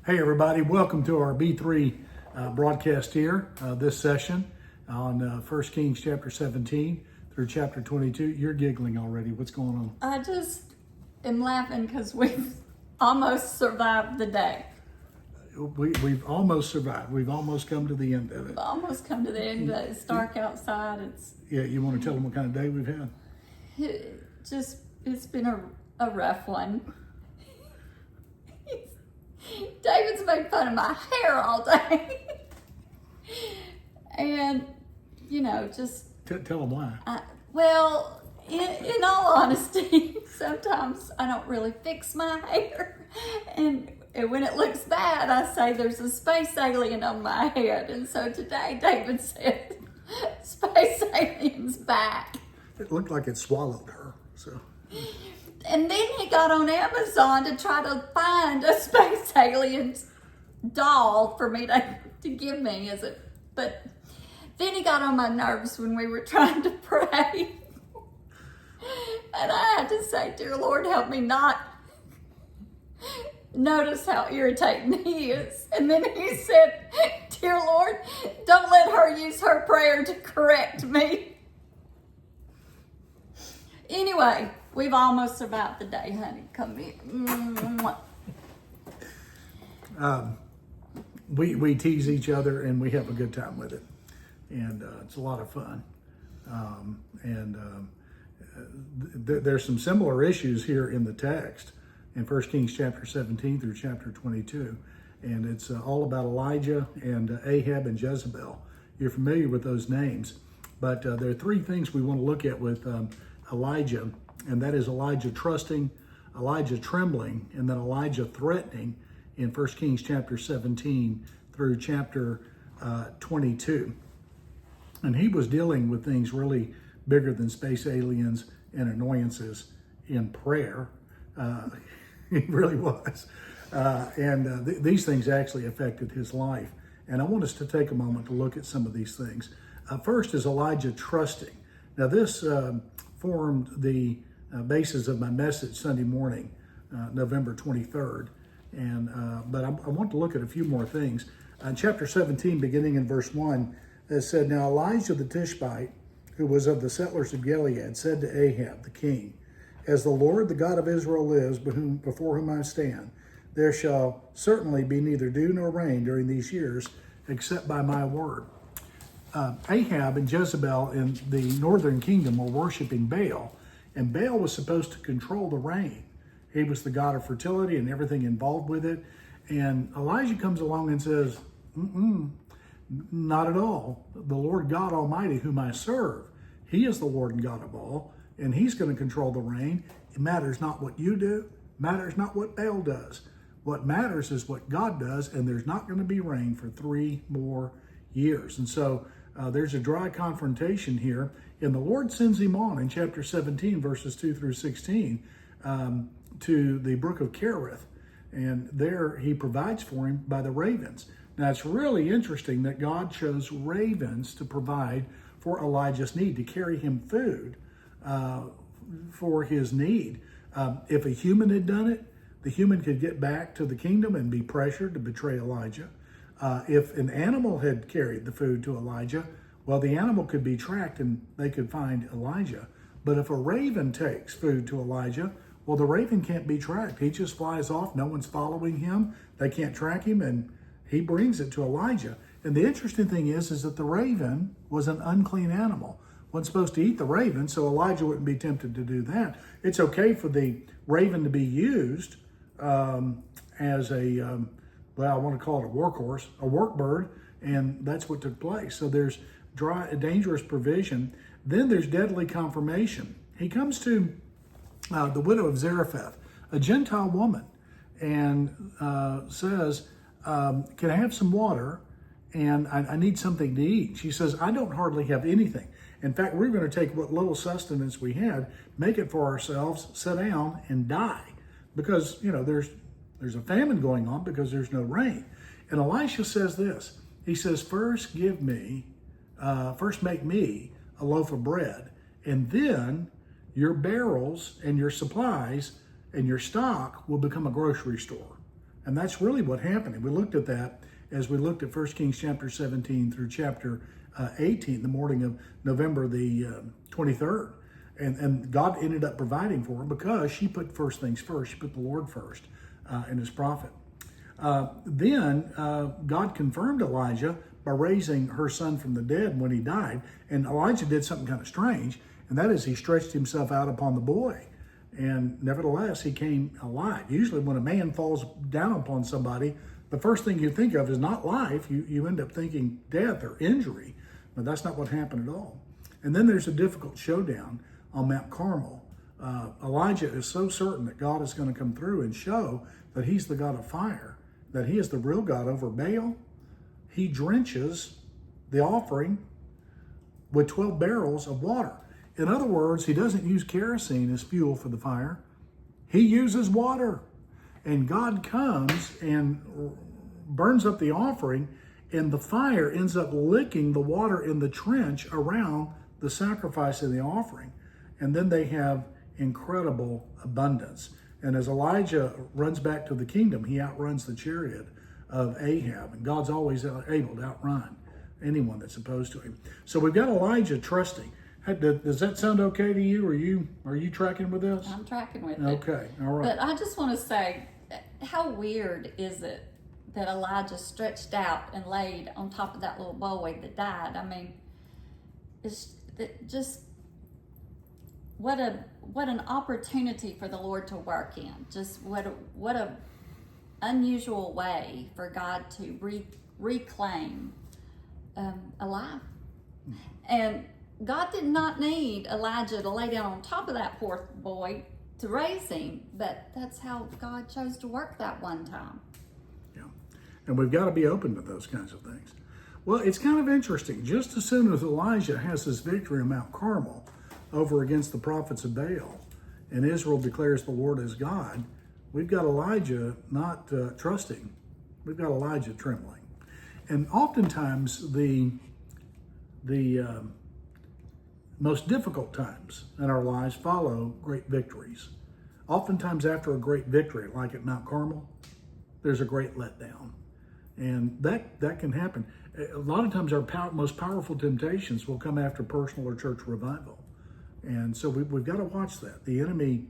Hey everybody, welcome to our B3 broadcast here, this session on 1 Kings chapter 17 through chapter 22. You're giggling already. What's going on? I just am laughing because we've almost survived the day. We've almost survived. We've almost come to the end of it. We've almost come to the end. It's dark outside. Yeah, you want to tell them what kind of day we've had? It's been a rough one. David's made fun of my hair all day. And, just... Tell them why. In all honesty, sometimes I don't really fix my hair. And when it looks bad, I say there's a space alien on my head. And so today, David said, space alien's back. It looked like it swallowed her, so... And then he got on Amazon to try to find a space alien doll for me to give me but then he got on my nerves when we were trying to pray. And I had to say, dear Lord, help me not notice how irritating he is. And then he said, dear Lord, don't let her use her prayer to correct me. Anyway, we've almost survived the day, honey. Come here. We tease each other and we have a good time with it. And it's a lot of fun. There's some similar issues here in the text in 1 Kings chapter 17 through chapter 22. And it's all about Elijah and Ahab and Jezebel. You're familiar with those names. But there are three things we want to look at with Elijah, and that is Elijah trusting, Elijah trembling, and then Elijah threatening in 1 Kings chapter 17 through chapter 22. And he was dealing with things really bigger than space aliens and annoyances in prayer. He really was. These things actually affected his life. And I want us to take a moment to look at some of these things. First is Elijah trusting. Now this formed the basis of my message Sunday morning, November 23rd. But I want to look at a few more things. In chapter 17, beginning in verse 1, it said, Now Elijah the Tishbite, who was of the settlers of Gilead, said to Ahab the king, As the Lord, the God of Israel lives, before whom I stand, there shall certainly be neither dew nor rain during these years, except by my word. Ahab and Jezebel in the northern kingdom were worshiping Baal, and Baal was supposed to control the rain. He was the god of fertility and everything involved with it. And Elijah comes along and says, not at all. The Lord God Almighty, whom I serve, he is the Lord and God of all, and he's going to control the rain. It matters not what you do, matters not what Baal does. What matters is what God does, and there's not going to be rain for 3 more years. And so there's a dry confrontation here, and the Lord sends him on in chapter 17, verses 2 through 16, to the brook of Kerith, and there he provides for him by the ravens. Now it's really interesting that God chose ravens to provide for Elijah's need, to carry him food for his need. If a human had done it, the human could get back to the kingdom and be pressured to betray Elijah. If an animal had carried the food to Elijah, well, the animal could be tracked and they could find Elijah. But if a raven takes food to Elijah, well, the raven can't be tracked. He just flies off. No one's following him. They can't track him, and he brings it to Elijah. And the interesting thing is that the raven was an unclean animal. Wasn't supposed to eat the raven, so Elijah wouldn't be tempted to do that. It's okay for the raven to be used as a, I want to call it a workhorse, a work bird, and that's what took place. So there's dangerous provision. Then there's deadly confirmation. He comes to the widow of Zarephath, a Gentile woman, and says, can I have some water? And I need something to eat. She says, I don't hardly have anything. In fact, we're going to take what little sustenance we had, make it for ourselves, sit down, and die. Because, there's a famine going on because there's no rain. And Elisha says this. He says, first make me a loaf of bread, and then your barrels and your supplies and your stock will become a grocery store. And that's really what happened. And we looked at that as we looked at 1 Kings chapter 17 through chapter 18, the morning of November the 23rd. And God ended up providing for her because she put first things first. She put the Lord first and his prophet. Then God confirmed Elijah by raising her son from the dead when he died. And Elijah did something kind of strange, and that is he stretched himself out upon the boy. And nevertheless, he came alive. Usually when a man falls down upon somebody, the first thing you think of is not life. You end up thinking death or injury, but that's not what happened at all. And then there's a difficult showdown on Mount Carmel. Elijah is so certain that God is going to come through and show that he's the God of fire, that he is the real God over Baal. He drenches the offering with 12 barrels of water. In other words, he doesn't use kerosene as fuel for the fire. He uses water. And God comes and burns up the offering, and the fire ends up licking the water in the trench around the sacrifice and the offering. And then they have incredible abundance. And as Elijah runs back to the kingdom, he outruns the chariot of Ahab. And God's always able to outrun anyone that's opposed to him. So we've got Elijah trusting. Does that sound okay to you? Are you tracking with this? I'm tracking with it. Okay, all right. But I just want to say, how weird is it that Elijah stretched out and laid on top of that little boy that died? I mean, it's just what an opportunity for the Lord to work in. Just what a unusual way for God to reclaim a life. And God did not need Elijah to lay down on top of that poor boy to raise him, but that's how God chose to work that one time. Yeah, and we've got to be open to those kinds of things. Well, it's kind of interesting. Just as soon as Elijah has his victory on Mount Carmel over against the prophets of Baal, and Israel declares the Lord as God, we've got Elijah not trusting. We've got Elijah trembling. And oftentimes the most difficult times in our lives follow great victories. Oftentimes after a great victory, like at Mount Carmel, there's a great letdown. And that can happen. A lot of times our most powerful temptations will come after personal or church revival. And so we've got to watch that. The enemy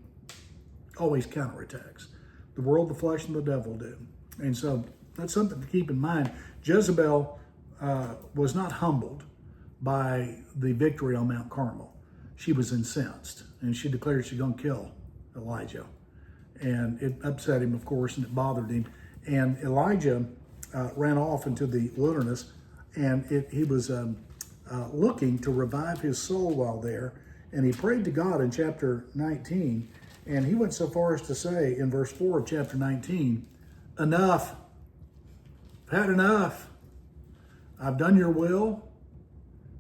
always counterattacks. The world, the flesh, and the devil do. And so that's something to keep in mind. Jezebel was not humbled by the victory on Mount Carmel. She was incensed, and she declared she's going to kill Elijah. And it upset him, of course, and it bothered him. And Elijah ran off into the wilderness, and he was looking to revive his soul while there. And he prayed to God in chapter 19, and he went so far as to say in verse 4 of chapter 19, "Enough. I've had enough. I've done your will.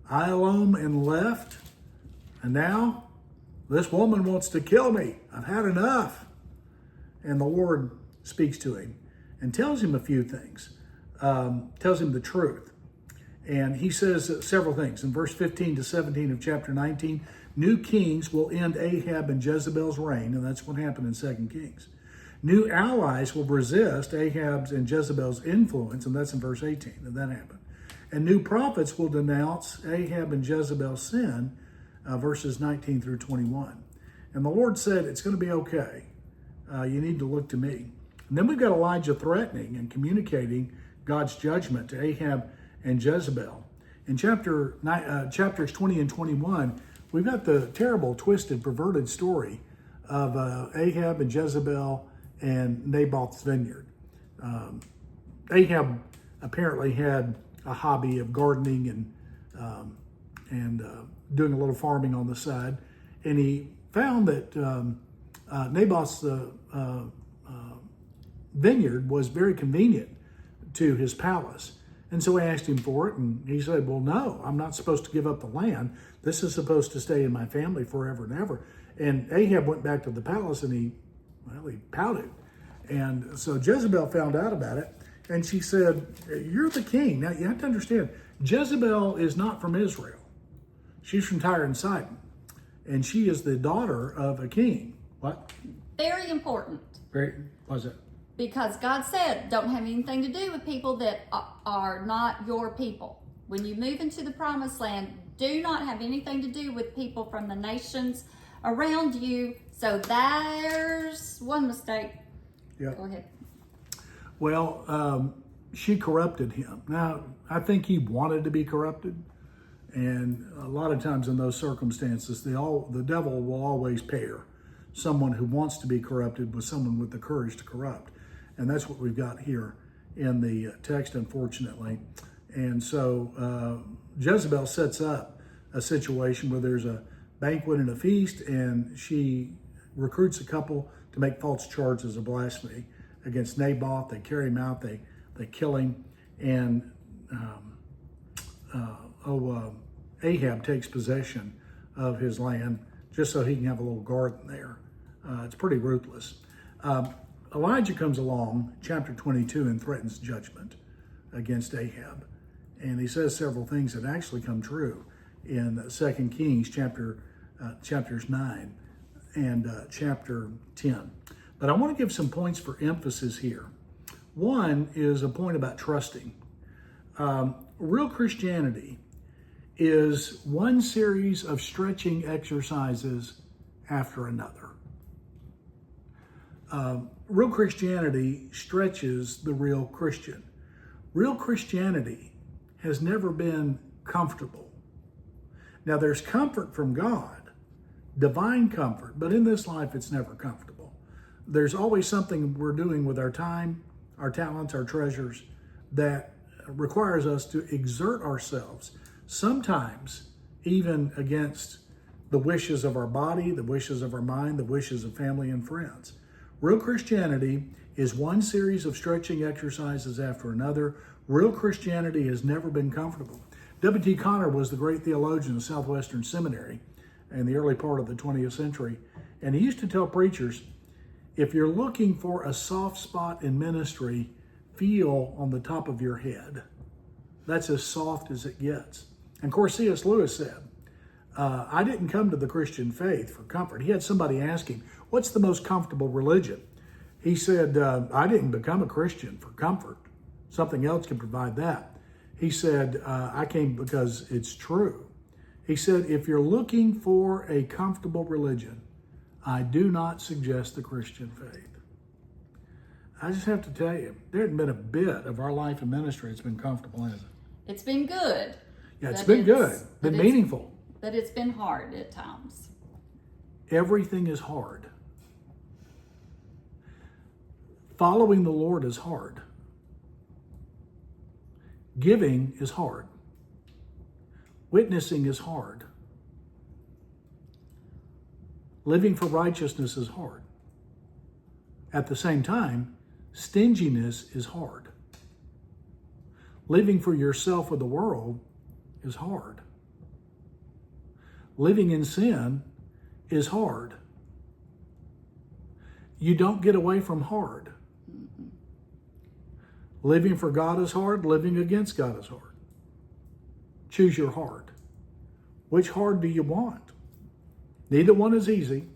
I alone am left, and now this woman wants to kill me. I've had enough." And the Lord speaks to him and tells him a few things, tells him the truth. And he says several things. In verse 15 to 17 of chapter 19, new kings will end Ahab and Jezebel's reign, and that's what happened in 2 Kings. New allies will resist Ahab's and Jezebel's influence, and that's in verse 18, and that happened. And new prophets will denounce Ahab and Jezebel's sin, verses 19 through 21. And the Lord said, it's going to be okay. You need to look to me. And then we've got Elijah threatening and communicating God's judgment to Ahab and Jezebel. In chapters 20 and 21, we've got the terrible, twisted, perverted story of Ahab and Jezebel and Naboth's vineyard. Ahab apparently had a hobby of gardening and doing a little farming on the side, and he found that Naboth's vineyard was very convenient to his palace. And so he asked him for it, and he said, well, no, I'm not supposed to give up the land. This is supposed to stay in my family forever and ever. And Ahab went back to the palace, and he pouted. And so Jezebel found out about it, and she said, you're the king. Now, you have to understand, Jezebel is not from Israel. She's from Tyre and Sidon, and she is the daughter of a king. What? Very important. Very, what's that? because God said, don't have anything to do with people that are not your people. When you move into the promised land, do not have anything to do with people from the nations around you. So there's one mistake. Yeah. Go ahead. Well, she corrupted him. Now, I think he wanted to be corrupted. And a lot of times in those circumstances, the devil will always pair someone who wants to be corrupted with someone with the courage to corrupt. And that's what we've got here in the text, unfortunately. And so Jezebel sets up a situation where there's a banquet and a feast, and she recruits a couple to make false charges of blasphemy against Naboth. They carry him out, they kill him, and Ahab takes possession of his land just so he can have a little garden there. It's pretty ruthless. Elijah comes along, chapter 22, and threatens judgment against Ahab. And he says several things that actually come true in 2 Kings chapters 9 and chapter 10. But I want to give some points for emphasis here. One is a point about trusting. Real Christianity is one series of stretching exercises after another. Real Christianity stretches the real Christian. Real Christianity has never been comfortable. Now, there's comfort from God, divine comfort, but in this life, it's never comfortable. There's always something we're doing with our time, our talents, our treasures that requires us to exert ourselves, sometimes even against the wishes of our body, the wishes of our mind, the wishes of family and friends. Real Christianity is one series of stretching exercises after another. Real Christianity has never been comfortable. W.T. Connor was the great theologian of Southwestern Seminary in the early part of the 20th century. And he used to tell preachers, if you're looking for a soft spot in ministry, feel on the top of your head. That's as soft as it gets. And of course, C.S. Lewis said, I didn't come to the Christian faith for comfort. He had somebody ask him, what's the most comfortable religion? He said, I didn't become a Christian for comfort. Something else can provide that. He said, I came because it's true. He said, if you're looking for a comfortable religion, I do not suggest the Christian faith. I just have to tell you, there hasn't been a bit of our life and ministry that's been comfortable, has it? It's been good. Yeah, it's been good, been meaningful. But it's been hard at times. Everything is hard. Following the Lord is hard. Giving is hard. Witnessing is hard. Living for righteousness is hard. At the same time, stinginess is hard. Living for yourself or the world is hard. Living in sin is hard. You don't get away from hard. Living for God is hard. Living against God is hard. Choose your hard. Which hard do you want? Neither one is easy.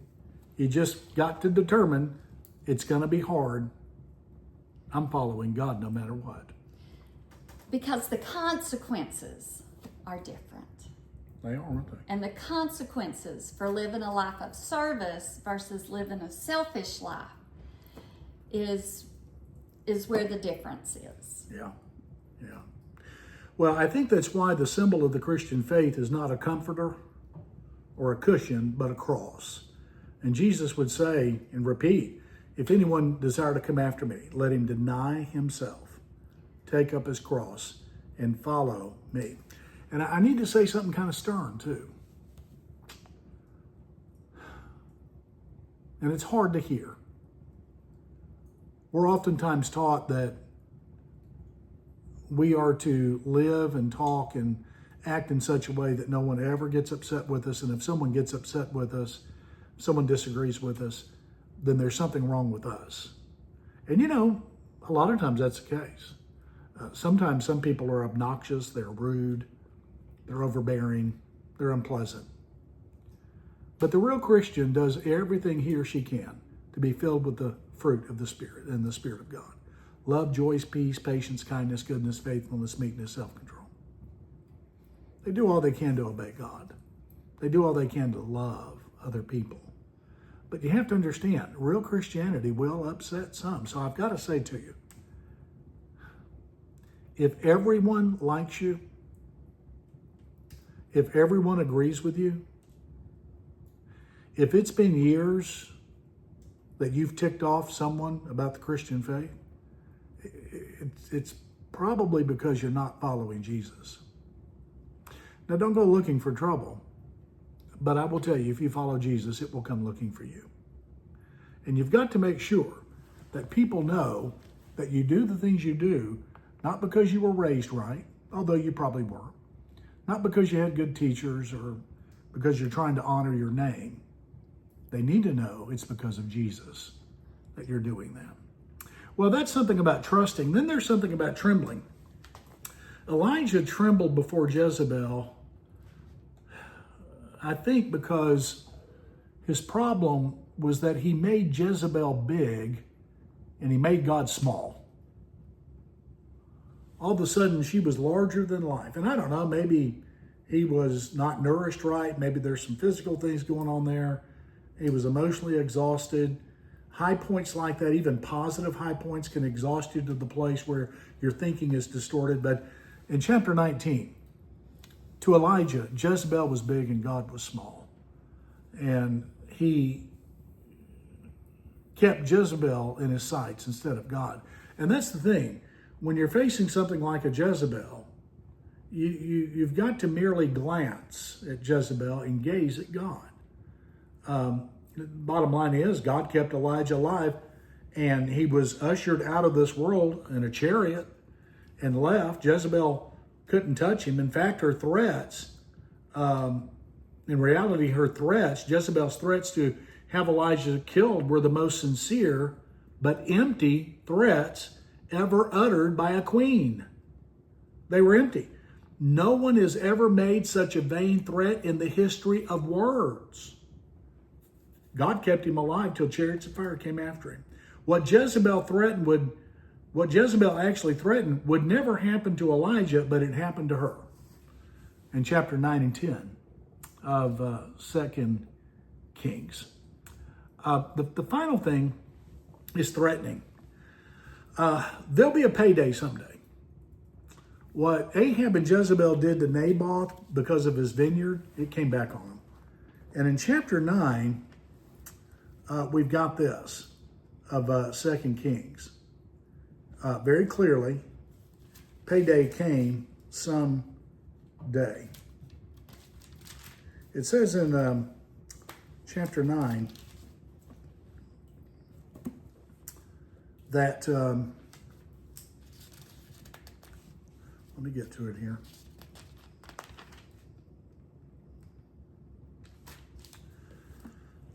You just got to determine it's going to be hard. I'm following God no matter what. Because the consequences are different. They are, aren't they? And the consequences for living a life of service versus living a selfish life is where the difference is. Yeah. Well, I think that's why the symbol of the Christian faith is not a comforter or a cushion, but a cross. And Jesus would say and repeat, if anyone desire to come after me, let him deny himself, take up his cross, and follow me. And I need to say something kind of stern, too. And it's hard to hear. We're oftentimes taught that we are to live and talk and act in such a way that no one ever gets upset with us. And if someone gets upset with us, someone disagrees with us, then there's something wrong with us. And you know, a lot of times that's the case. Sometimes some people are obnoxious, they're rude, they're overbearing, they're unpleasant. But the real Christian does everything he or she can to be filled with the fruit of the Spirit and the Spirit of God. Love, joy, peace, patience, kindness, goodness, faithfulness, meekness, self-control. They do all they can to obey God. They do all they can to love other people. But you have to understand, real Christianity will upset some. So I've got to say to you, if everyone likes you, if everyone agrees with you, if it's been years that you've ticked off someone about the Christian faith, it's probably because you're not following Jesus. Now, don't go looking for trouble, but I will tell you, if you follow Jesus, it will come looking for you. And you've got to make sure that people know that you do the things you do, not because you were raised right, although you probably were, not because you had good teachers or because you're trying to honor your name. They need to know it's because of Jesus that you're doing that. Well, that's something about trusting. Then there's something about trembling. Elijah trembled before Jezebel, I think because his problem was that he made Jezebel big and he made God small. All of a sudden, she was larger than life. And I don't know, maybe he was not nourished right. Maybe there's some physical things going on there. He was emotionally exhausted. High points like that, even positive high points, can exhaust you to the place where your thinking is distorted. But in chapter 19, to Elijah, Jezebel was big and God was small. And he kept Jezebel in his sights instead of God. And that's the thing. When you're facing something like a Jezebel, you've got to merely glance at Jezebel and gaze at God. The bottom line is, God kept Elijah alive, and he was ushered out of this world in a chariot and left. Jezebel couldn't touch him. In fact, her threats, in reality, Jezebel's threats to have Elijah killed were the most sincere but empty threats ever uttered by a queen. They were empty. No one has ever made such a vain threat in the history of words. God kept him alive till chariots of fire came after him. What Jezebel actually threatened would never happen to Elijah, but it happened to her. In chapter 9 and 10 of 2 Kings. The final thing is threatening. There'll be a payday someday. What Ahab and Jezebel did to Naboth because of his vineyard, it came back on him. And in chapter 9, we've got this of 2 Kings. Very clearly, payday came someday. It says in chapter 9 that, let me get to it here.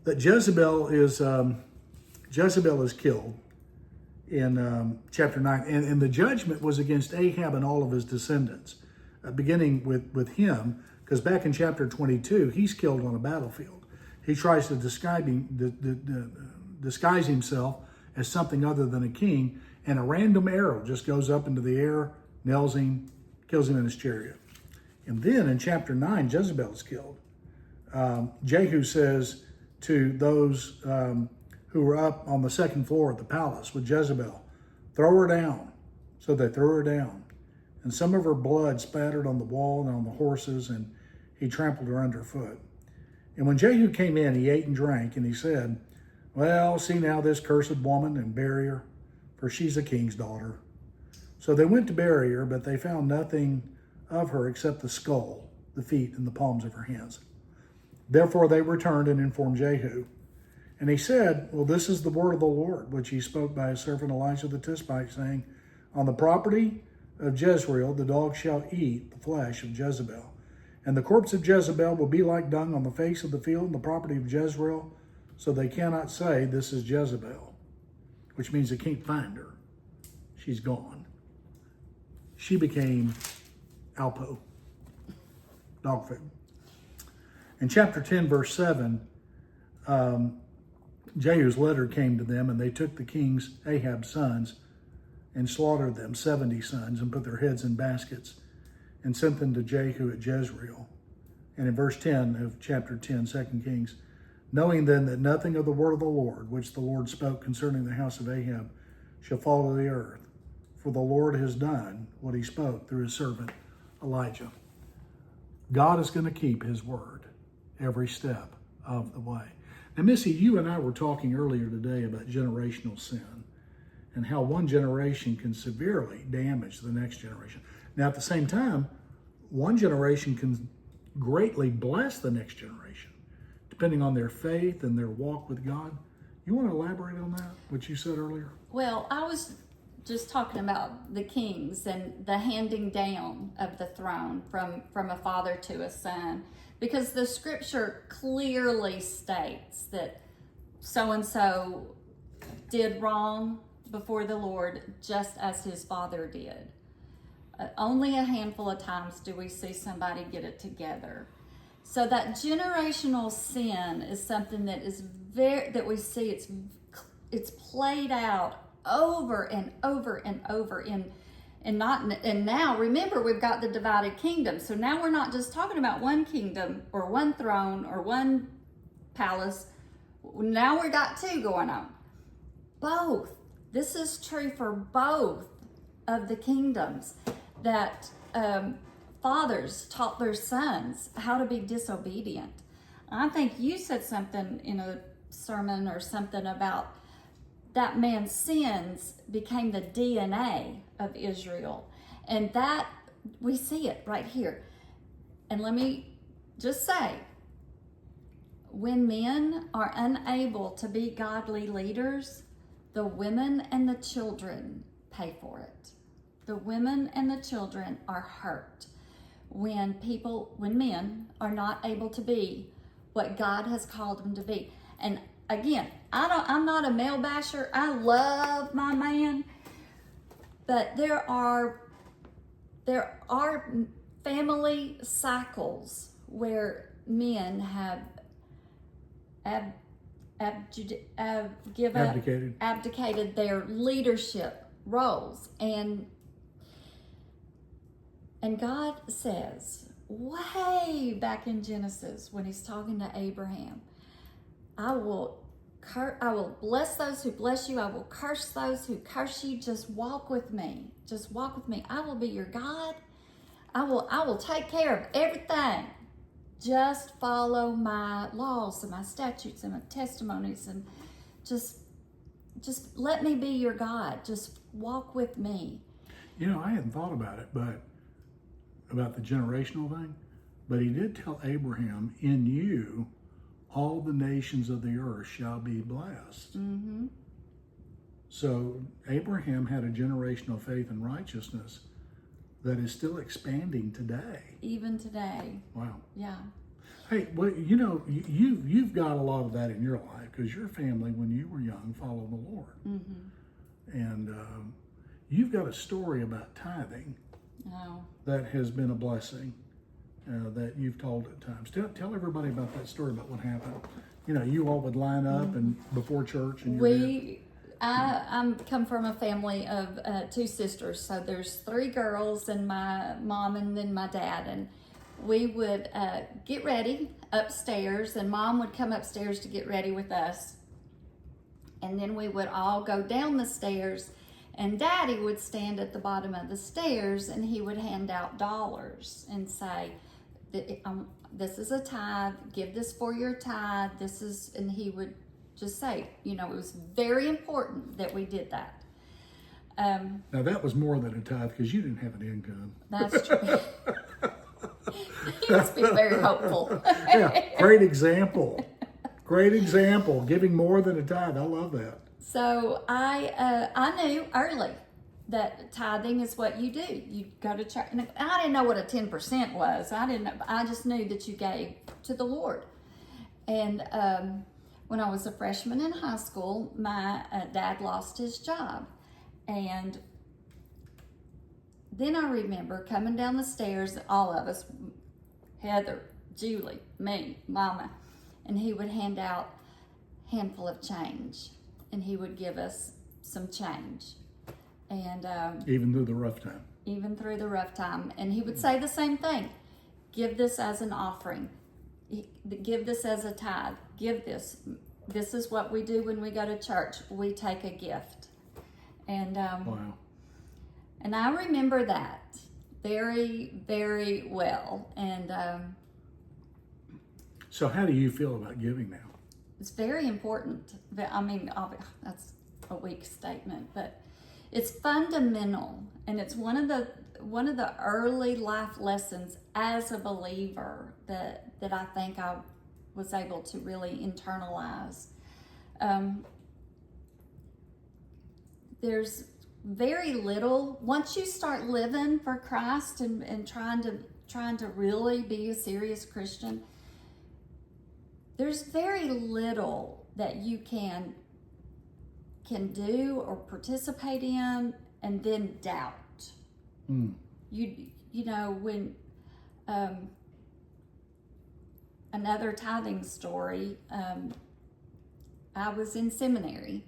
That Jezebel is killed in chapter 9. And the judgment was against Ahab and all of his descendants, beginning with him, because back in chapter 22, he's killed on a battlefield. He tries to disguise himself as something other than a king, and a random arrow just goes up into the air, nails him, kills him in his chariot. And then in chapter 9, Jezebel is killed. Jehu says to those who were up on the second floor of the palace with Jezebel, throw her down. So they threw her down. And some of her blood spattered on the wall and on the horses, and he trampled her underfoot. And when Jehu came in, he ate and drank, and he said, well, see now this cursed woman and bury her, for she's a king's daughter. So they went to bury her, but they found nothing of her except the skull, the feet, and the palms of her hands. Therefore they returned and informed Jehu. And he said, well, this is the word of the Lord, which he spoke by his servant Elijah the Tishbite, saying, on the property of Jezreel the dogs shall eat the flesh of Jezebel. And the corpse of Jezebel will be like dung on the face of the field, and the property of Jezreel, so they cannot say, this is Jezebel, which means they can't find her. She's gone. She became Alpo, dog food. In chapter 10, verse 7, Jehu's letter came to them, and they took the king's Ahab's sons and slaughtered them, 70 sons, and put their heads in baskets and sent them to Jehu at Jezreel. And in verse 10 of chapter 10, 2 Kings, knowing then that nothing of the word of the Lord, which the Lord spoke concerning the house of Ahab, shall fall to the earth, for the Lord has done what he spoke through his servant Elijah. God is going to keep his word every step of the way. Now, Missy, you and I were talking earlier today about generational sin and how one generation can severely damage the next generation. Now, at the same time, one generation can greatly bless the next generation, depending on their faith and their walk with God. You want to elaborate on that, what you said earlier? Well, I was just talking about the kings and the handing down of the throne from a father to a son, because the scripture clearly states that so-and-so did wrong before the Lord just as his father did. Only a handful of times do we see somebody get it together. So that generational sin is something that is that we see it's played out over and over and over and now remember, we've got the divided kingdom. So now we're not just talking about one kingdom or one throne or one palace. Now we got two going on. Both. This is true for both of the kingdoms, that fathers taught their sons how to be disobedient. I think you said something in a sermon or something about that man's sins became the DNA of Israel. And that, we see it right here. And let me just say, when men are unable to be godly leaders, the women and the children pay for it. The women and the children are hurt when men are not able to be what God has called them to be. And again, I'm not a male basher. I love my man, but there are family cycles where men have abdicated their leadership roles, and God says way back in Genesis when he's talking to Abraham, I will bless those who bless you. I will curse those who curse you. Just walk with me. Just walk with me. I will be your God. I will take care of everything. Just follow my laws and my statutes and my testimonies, and just let me be your God. Just walk with me. You know, I hadn't thought about it, but about the generational thing, but he did tell Abraham, in you all the nations of the earth shall be blessed. Mm-hmm. So Abraham had a generational faith and righteousness that is still expanding today. Even today. Wow. Yeah. Hey, well, you know, you've got a lot of that in your life, because your family, when you were young, followed the Lord. Mm-hmm. And you've got a story about tithing that has been a blessing. That you've told at times. Tell everybody about that story, about what happened. You know, you all would line up and before church, and I come from a family of two sisters, so there's three girls and my mom and then my dad, and we would get ready upstairs, and mom would come upstairs to get ready with us, and then we would all go down the stairs, and daddy would stand at the bottom of the stairs, and he would hand out dollars and say, this is a tithe, give this for your tithe, and he would just say, you know, it was very important that we did that. Now that was more than a tithe, because you didn't have an income. That's true. He must be very hopeful. Yeah, great example. Great example, giving more than a tithe. I love that. So I knew early that tithing is what you do. You go to church. And I didn't know what a 10% was. I just knew that you gave to the Lord. And when I was a freshman in high school, my dad lost his job. And then I remember coming down the stairs, all of us, Heather, Julie, me, Mama, and he would hand out handful of change, and he would give us some change. And Even through the rough time. even through the rough time. And he would say the same thing. Give this as an offering. Give this as a tithe. Give this. This is what we do when we go to church. We take a gift. And Wow. and I remember that very, very well. And So how do you feel about giving now? it's very important. I mean, that's a weak statement, but it's fundamental, and it's one of the early life lessons as a believer that I think I was able to really internalize. There's very little once you start living for Christ and trying to really be a serious Christian. There's very little that you can do or participate in and then doubt. You know, when another tithing story, I was in seminary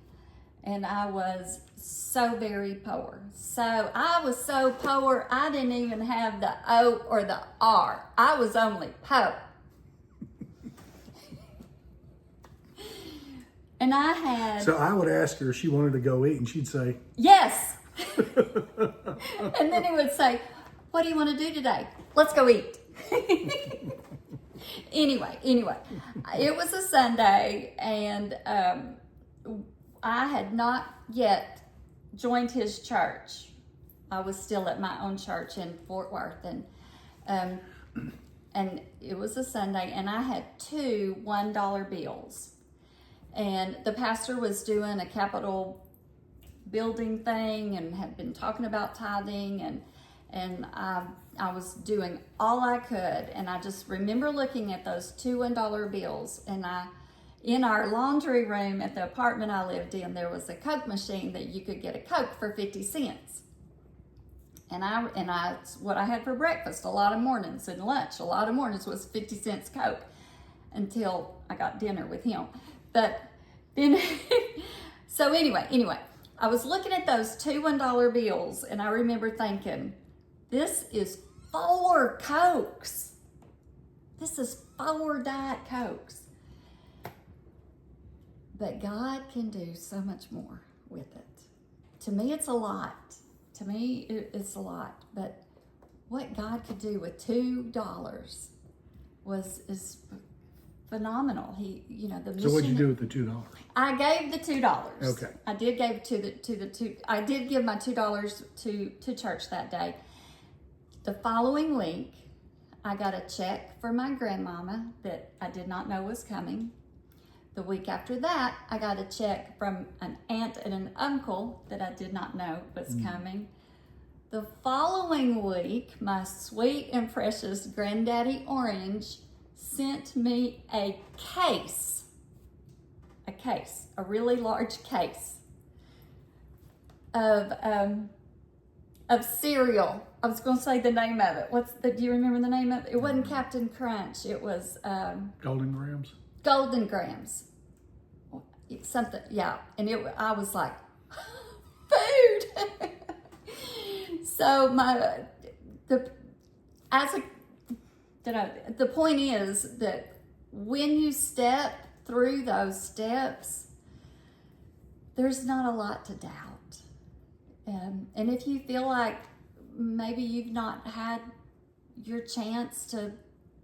and I was so very poor. So I was so poor I didn't even have the O or the R. I was only po. And I had... So I would ask her if she wanted to go eat, and she'd say, yes. And then he would say, what do you want to do today? Let's go eat. Anyway, it was a Sunday, and I had not yet joined his church. I was still at my own church in Fort Worth, and it was a Sunday, and I had 2 $1 bills. And the pastor was doing a Capitol building thing and had been talking about tithing, and I was doing all I could. And I just remember looking at those 2 $1 bills, and in our laundry room at the apartment I lived in, there was a Coke machine that you could get a Coke for 50 cents. And it's what I had for breakfast a lot of mornings, and lunch a lot of mornings was 50 cents Coke until I got dinner with him. But then, so anyway, I was looking at those 2 $1 bills, and I remember thinking, this is 4 Cokes. This is 4 Diet Cokes. But God can do so much more with it. To me, it's a lot. It's a lot. But what God could do with $2 is phenomenal. The mission. so what'd you do with the $2? I gave the $2. Okay. I did give I did give my $2 to church that day. The following week, I got a check for my grandmama that I did not know was coming. The week after that, I got a check from an aunt and an uncle that I did not know was coming. The following week, my sweet and precious Granddaddy Orange sent me a really large case of cereal. I was going to say the name of it. Do you remember the name of it? It wasn't Captain Crunch. It was Golden Grams? Golden Grams. Something, yeah. And I was like, food. So the point is that when you step through those steps, there's not a lot to doubt. And if you feel like maybe you've not had your chance to,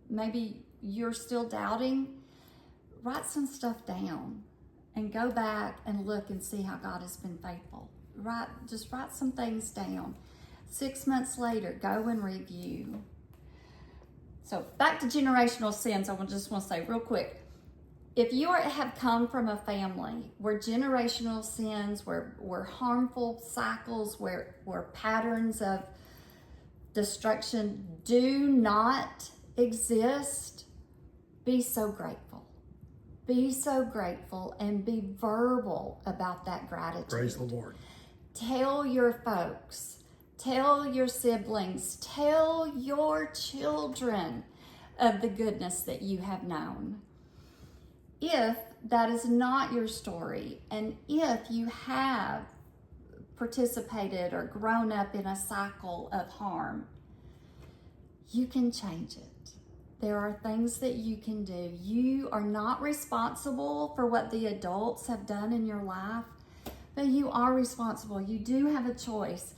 maybe you're still doubting, write some stuff down and go back and look and see how God has been faithful. Just write some things down. 6 months later, go and review. So back to generational sins, I just want to say real quick. If you have come from a family where generational sins were harmful cycles, where patterns of destruction do not exist, be so grateful. Be so grateful and be verbal about that gratitude. Praise the Lord. Tell your folks, tell your siblings, tell your children of the goodness that you have known. If that is not your story, and if you have participated or grown up in a cycle of harm, you can change it. There are things that you can do. You are not responsible for what the adults have done in your life, but you are responsible. You do have a choice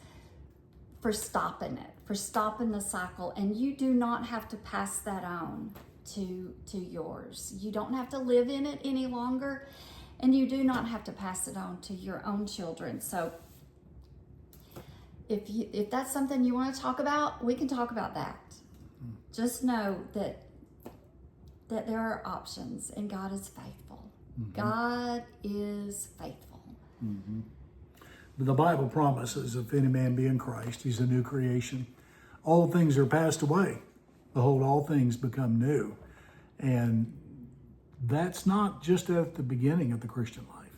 for stopping it, for stopping the cycle, and you do not have to pass that on to yours. You don't have to live in it any longer, and you do not have to pass it on to your own children. So if that's something you want to talk about, we can talk about that. Just know that there are options, and God is faithful. God is faithful. The Bible promises, if any man be in Christ, he's a new creation. All things are passed away. Behold, all things become new. And that's not just at the beginning of the Christian life.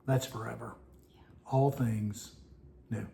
That's forever. All things new.